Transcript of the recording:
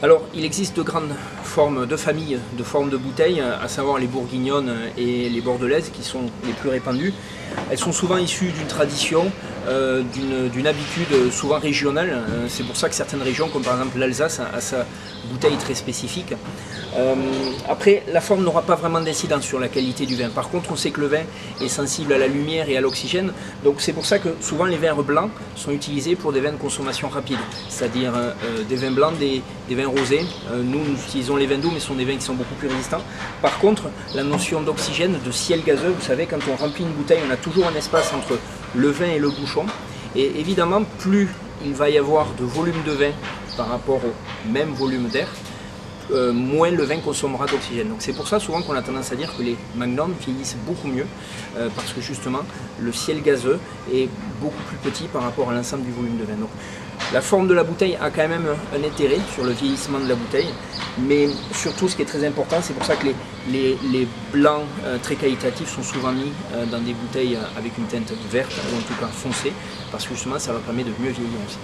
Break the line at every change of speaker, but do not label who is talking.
Alors, il existe de grandes formes de familles, de formes de bouteilles, à savoir les bourguignonnes et les bordelaises, qui sont les plus répandues. Elles sont souvent issues d'une tradition, d'une habitude souvent régionale. C'est pour ça que certaines régions, comme par exemple l'Alsace, a sa bouteille très spécifique. Après, la forme n'aura pas vraiment d'incidence sur la qualité du vin. Par contre, on sait que le vin est sensible à la lumière et à l'oxygène. Donc c'est pour ça que souvent les vins blancs sont utilisés pour des vins de consommation rapide. C'est-à-dire des vins blancs, des vins rosés. Nous utilisons les vins doux, mais ce sont des vins qui sont beaucoup plus résistants. Par contre, la notion d'oxygène, de ciel gazeux, vous savez, quand on remplit une bouteille, on a toujours un espace entre le vin et le bouchon. Et évidemment, plus il va y avoir de volume de vin par rapport au même volume d'air, moins le vin consommera d'oxygène. Donc c'est pour ça souvent qu'on a tendance à dire que les magnums vieillissent beaucoup mieux parce que justement le ciel gazeux est beaucoup plus petit par rapport à l'ensemble du volume de vin. Donc la forme de la bouteille a quand même un intérêt sur le vieillissement de la bouteille, mais surtout ce qui est très important, c'est pour ça que les blancs très qualitatifs sont souvent mis dans des bouteilles avec une teinte verte ou en tout cas foncée, parce que justement ça leur permet de mieux vieillir aussi.